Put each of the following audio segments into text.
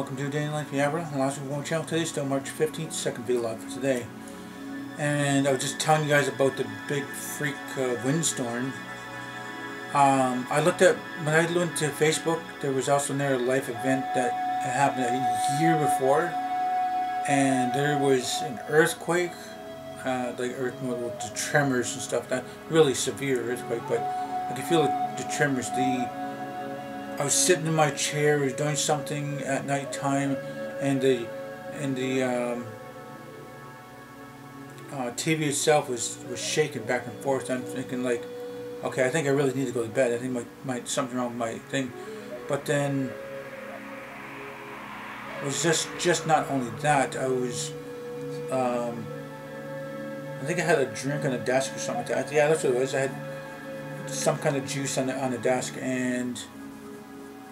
welcome to Day in Life in Aboriginal. Last week on channel today, still March 15th, second video log for today. And I was just telling you guys about the big freak windstorm. I looked at, when I went to Facebook, there was also another life event that had happened a year before. And there was an earthquake, like with the tremors and stuff, not really severe earthquake, but I could feel the tremors. I was sitting in my chair, I was doing something at night time, and the TV itself was shaking back and forth. I'm thinking like, okay, I think I really need to go to bed. I think something wrong with my thing. But then it was just not only that. I was I think I had a drink on the desk or something like that. Yeah, that's what it was. I had some kind of juice on the desk, and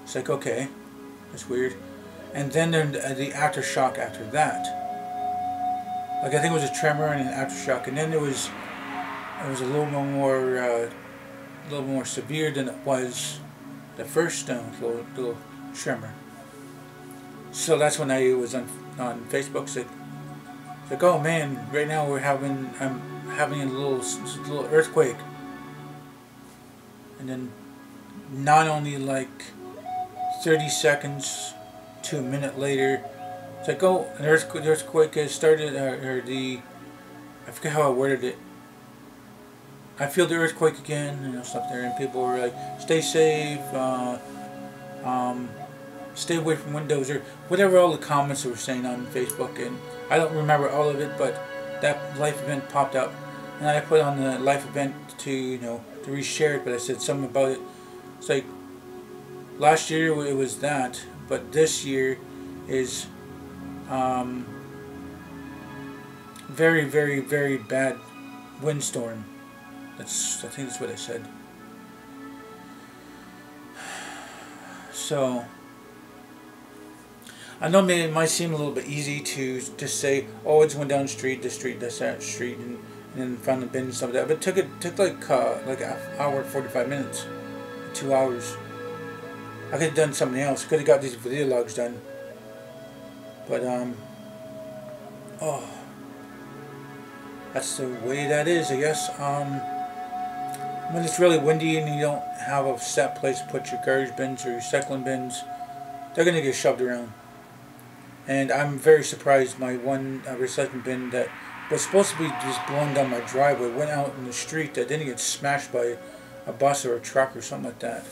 it's like, okay, that's weird. And then the aftershock after that. Like, I think it was a tremor and an aftershock, and then it was a little more severe than it was the first little tremor. So that's when I was on Facebook. It's like, oh man, right now I'm having a little earthquake. And then not only like 30 seconds to a minute later, it's like, oh, an earthquake has started, I forget how I worded it. I feel the earthquake again, stuff there, and people were like, stay safe, stay away from windows, or whatever all the comments were saying on Facebook. And I don't remember all of it, but that life event popped up, and I put on the life event to to reshare it, but I said something about it. It's like, last year it was that, but this year is very, very, very bad windstorm. I think that's what I said. So I know maybe it might seem a little bit easy to just say, oh, it's went down the street, this street, that street, and then found the bin and stuff like that. But it took like an hour and 45 minutes, 2 hours. I could have done something else. Could have got these video logs done. But oh, that's the way that is, I guess. When it's really windy and you don't have a set place to put your garbage bins or your recycling bins, they're gonna get shoved around. And I'm very surprised. My one recycling bin that was supposed to be just blown down my driveway went out in the street. That didn't get smashed by a bus or a truck or something like that.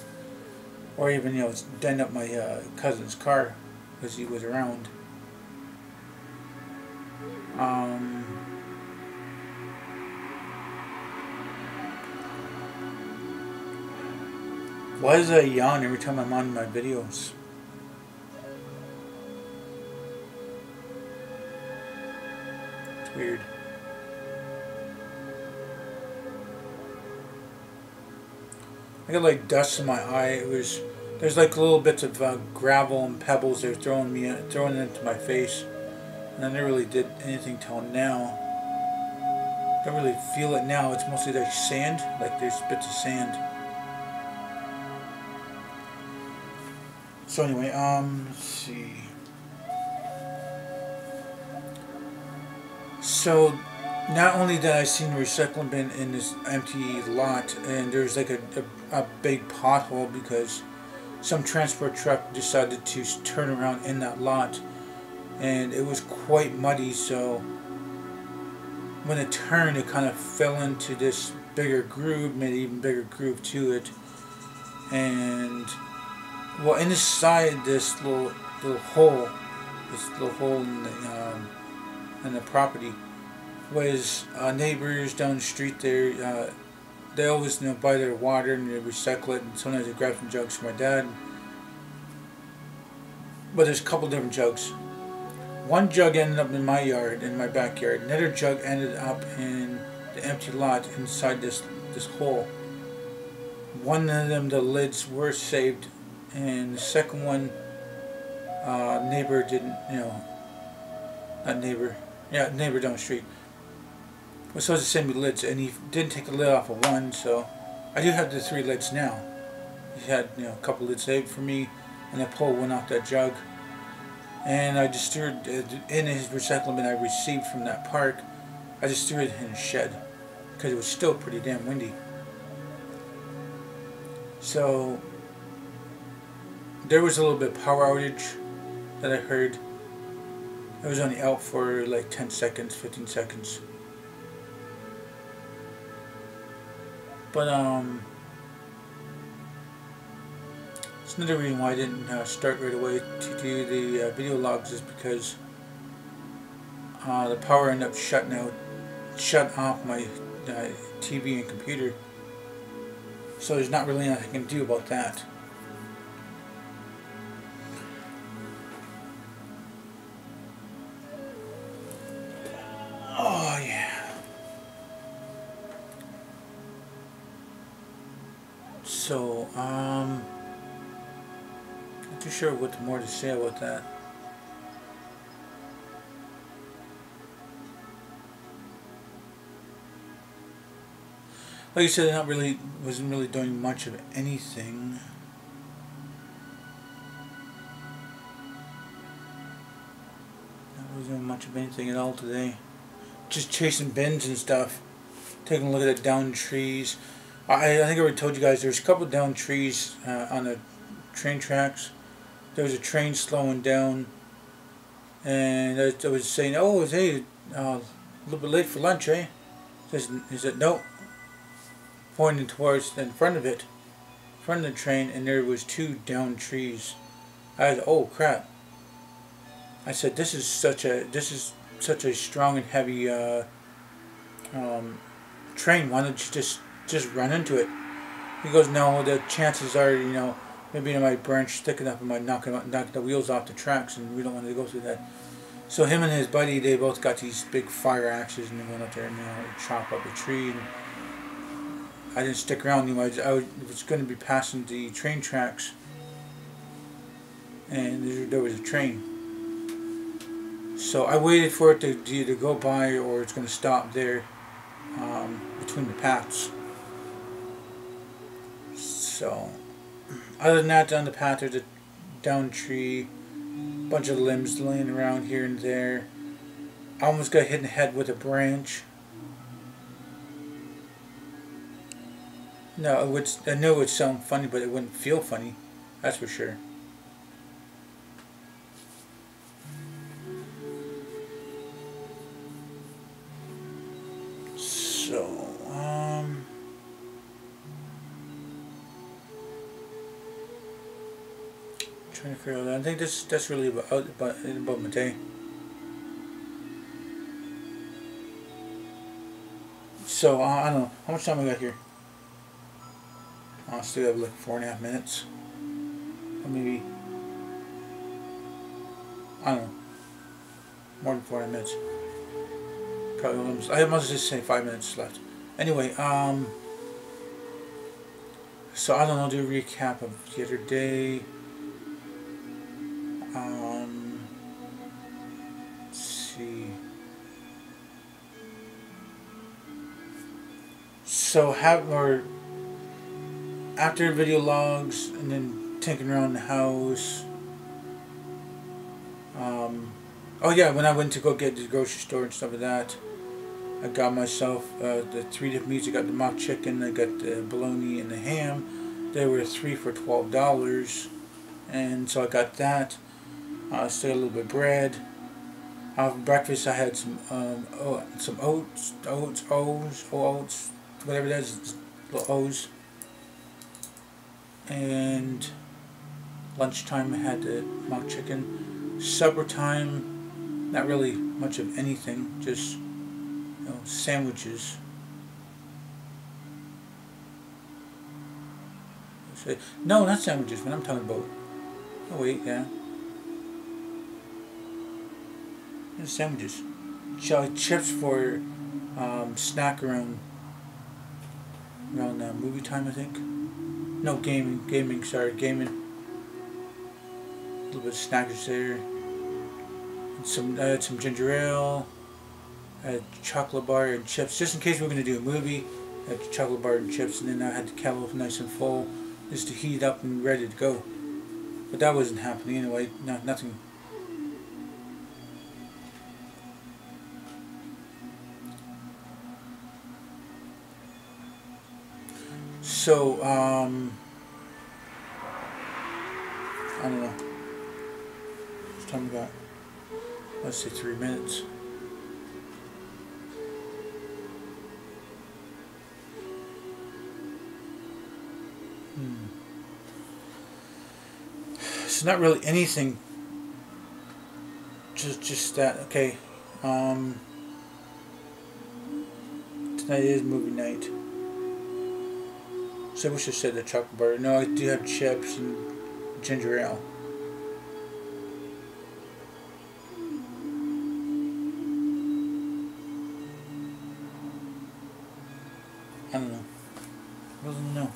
Or even, dent up my cousin's car because he was around. Why does I yawn every time I'm on my videos? It's weird. I got like dust in my eye. There's like little bits of gravel and pebbles they're throwing into my face, and I never really did anything till now. Don't really feel it now. It's mostly like sand, like there's bits of sand. So anyway, let's see. So not only did I see the recycling bin in this empty lot, and there's like a big pothole because some transport truck decided to turn around in that lot, and it was quite muddy. So when it turned, it kind of fell into this bigger groove, made an even bigger groove to it. And well, inside this little hole in the property was neighbors down the street there. They always buy their water and they recycle it, and sometimes they grab some jugs for my dad. But there's a couple different jugs. One jug ended up in my yard, in my backyard. Another jug ended up in the empty lot inside this hole. One of them, the lids were saved, and the second one, neighbor didn't, not neighbor, yeah, neighbor down the street was supposed to send me lids, and he didn't take the lid off of one, so I do have the 3 lids now. He had, a couple lids saved for me, and I pulled one off that jug. and I just threw it in his recycling bin I received from that park. I just threw it in his shed because it was still pretty damn windy. So there was a little bit of power outage that I heard. It was only out for like 10 seconds, 15 seconds. But it's another reason why I didn't start right away to do the video logs is because the power ended up shut off my TV and computer. So there's not really nothing I can do about that. Oh yeah. So not too sure what more to say about that. Like I said, I wasn't really doing much of anything. I wasn't doing much of anything at all today. Just chasing bins and stuff. Taking a look at the downed trees. I think I already told you guys there's a couple of downed trees on the train tracks. There was a train slowing down, and I was saying, "Oh, hey, a little bit late for lunch, eh?" He said, "No." Pointing towards in front of it, in front of the train, and there was 2 downed trees. I said, "Oh crap!" I said, "This is such a strong and heavy train. Why don't you just run into it?" He goes, "No, the chances are, maybe it might branch thick enough and might knock the wheels off the tracks, and we don't want to go through that." So him and his buddy, they both got these big fire axes, and they went up there and chop up a tree. And I didn't stick around anymore. I was going to be passing the train tracks, and there was a train. So I waited for it to either go by or it's going to stop there between the paths. So other than that, down the path there's a downed tree, bunch of limbs laying around here and there. I almost got hit in the head with a branch. No, I know it would sound funny, but it wouldn't feel funny. That's for sure. So, trying to figure out. I think that's really about my day. So I don't know how much time I got here. I still have like 4.5 minutes, or maybe I don't know, more than 4 minutes. Probably almost, I must just say 5 minutes left. Anyway, so I don't know. Do a recap of the other day. Let's see. So after video logs and then tinkering around the house. Oh yeah, when I went to go get the grocery store and stuff like that, I got myself the 3 different meats. I got the mock chicken, I got the bologna and the ham. They were 3 for $12, and so I got that. Still a little bit of bread. For breakfast I had some oats, whatever that is, little O's. And lunchtime I had the mock chicken. Supper time, not really much of anything, just sandwiches. No, not sandwiches. What I'm talking about. Oh wait, yeah. Sandwiches. Chips for snack around movie time, I think. No, gaming. Sorry, gaming. A little bit of snackers there. And I had some ginger ale. I had chocolate bar and chips, just in case we were going to do a movie. I had chocolate bar and chips, and then I had the kettle nice and full, just to heat up and ready to go. But that wasn't happening anyway. Nothing So, I don't know. It's time about, let's say 3 minutes. It's not really anything. Just that. Okay. Tonight is movie night. So I wish I said the chocolate bar. No, I do have chips and ginger ale. I don't know. I don't know.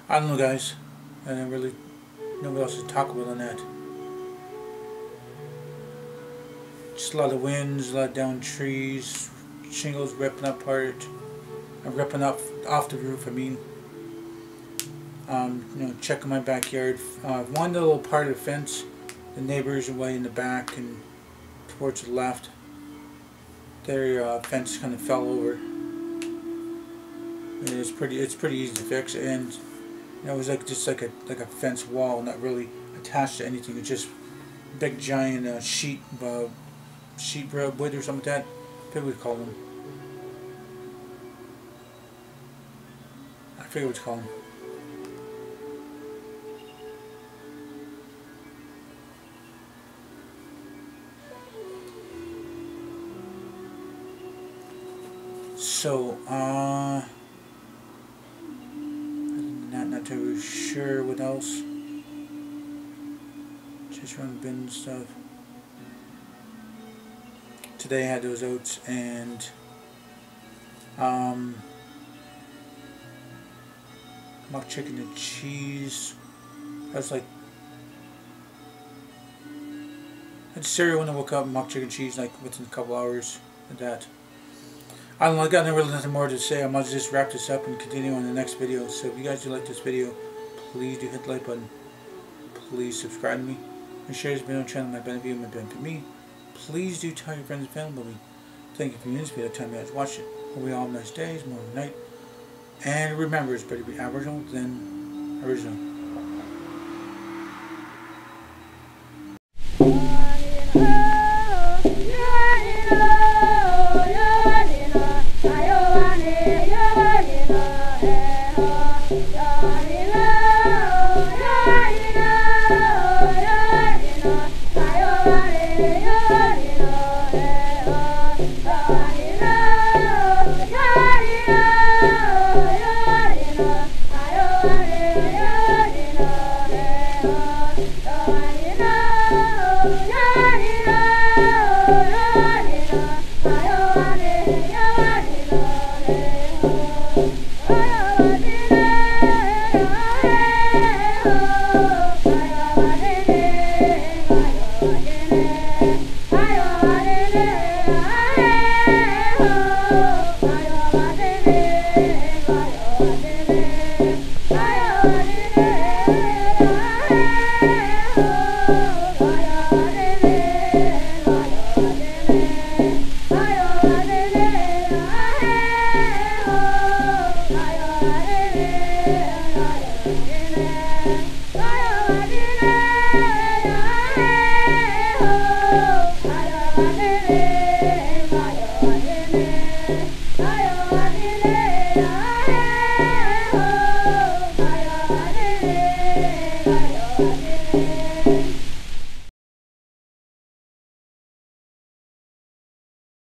I don't know, guys. I don't really know what else to talk about on that. Just a lot of winds, a lot of down trees, shingles ripping apart, ripping up off the roof. I mean, you know, checking my backyard. One little part of the fence, the neighbors away in the back and towards the left, their fence kind of fell over. And it's pretty easy to fix, and you know, it was like just like a fence wall, not really attached to anything. It's just big giant sheet wood or something like that. I forget what we call them. I forget what you call them. So, not too sure what else. Just run bin and stuff. Today I had those oats and mock chicken and cheese. I was like, I had cereal when I woke up, mock chicken and cheese like within a couple hours of that. I don't know, I got really nothing more to say. I might just wrap this up and continue on the next video. So if you guys do like this video, please do hit the like button. Please subscribe to me. And share this video on the channel, my benefit, my benefit me. Please do tell your friends and family about me. Thank you for viewing this video. Tell me you guys watch it. Hope we all have nice days, morning, night. And remember, it's better to be Aboriginal than original. Bye.